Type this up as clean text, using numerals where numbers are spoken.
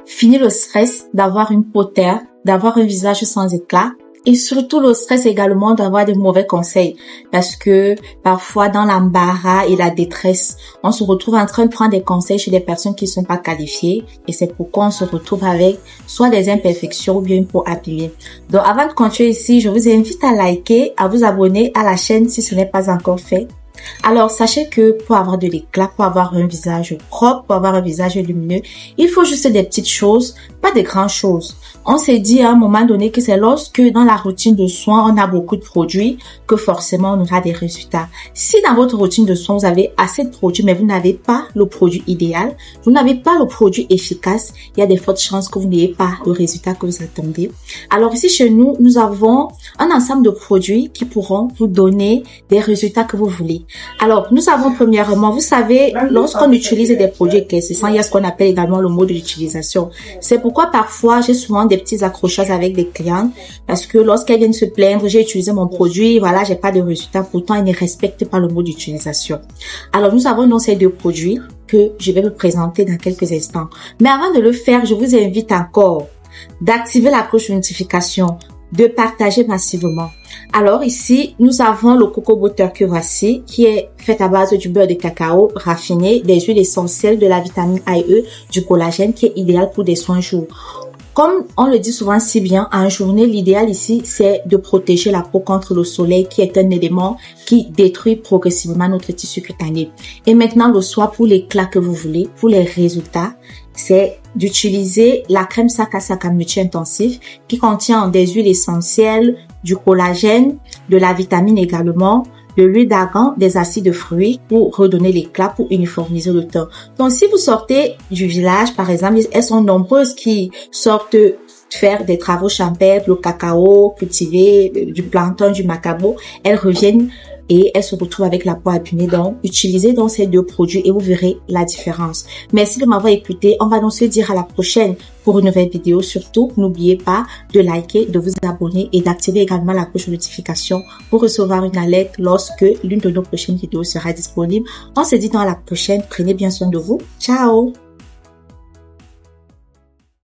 Fini le stress d'avoir une peau terre, d'avoir un visage sans éclat. Et surtout le stress également d'avoir des mauvais conseils, parce que parfois dans l'embarras et la détresse, on se retrouve en train de prendre des conseils chez des personnes qui ne sont pas qualifiées, et c'est pourquoi on se retrouve avec soit des imperfections ou bien une peau abîmée. Donc avant de continuer ici, je vous invite à liker, à vous abonner à la chaîne si ce n'est pas encore fait. Alors, sachez que pour avoir de l'éclat, pour avoir un visage propre, pour avoir un visage lumineux, il faut juste des petites choses, pas des grandes choses. On s'est dit à un moment donné que c'est lorsque dans la routine de soins, on a beaucoup de produits, que forcément on aura des résultats. Si dans votre routine de soins, vous avez assez de produits, mais vous n'avez pas le produit idéal, vous n'avez pas le produit efficace, il y a des fortes chances que vous n'ayez pas le résultat que vous attendez. Alors ici chez nous, nous avons un ensemble de produits qui pourront vous donner des résultats que vous voulez. Alors, nous avons premièrement, vous savez, lorsqu'on utilise des produits éclaircissants, il y a ce qu'on appelle également le mode d'utilisation. C'est pourquoi parfois, j'ai souvent des petits accrochages avec des clients parce que lorsqu'elles viennent se plaindre, j'ai utilisé mon produit, voilà, j'ai pas de résultat, pourtant ils ne respectent pas le mode d'utilisation. Alors, nous avons donc ces deux produits que je vais vous présenter dans quelques instants. Mais avant de le faire, je vous invite encore d'activer la cloche de notification, de partager massivement. Alors ici, nous avons le coco butter que voici, qui est fait à base du beurre de cacao raffiné, des huiles essentielles, de la vitamine A et E, du collagène, qui est idéal pour des soins jour. Comme on le dit souvent si bien, en journée, l'idéal ici, c'est de protéger la peau contre le soleil, qui est un élément qui détruit progressivement notre tissu cutané. Et maintenant, le soir, pour l'éclat que vous voulez, pour les résultats, c'est d'utiliser la crème Saka multi-intensif qui contient des huiles essentielles, du collagène, de la vitamine également, de l'huile d'argan, des acides de fruits pour redonner l'éclat, pour uniformiser le teint. Donc, si vous sortez du village, par exemple, elles sont nombreuses qui sortent faire des travaux champêtres, le cacao cultivé, du plantain, du macabo. Elles reviennent et elles se retrouvent avec la peau abîmée. Donc, utilisez donc ces deux produits et vous verrez la différence. Merci de m'avoir écouté. On va donc se dire à la prochaine pour une nouvelle vidéo. Surtout, n'oubliez pas de liker, de vous abonner et d'activer également la cloche de notification pour recevoir une alerte lorsque l'une de nos prochaines vidéos sera disponible. On se dit dans la prochaine. Prenez bien soin de vous. Ciao!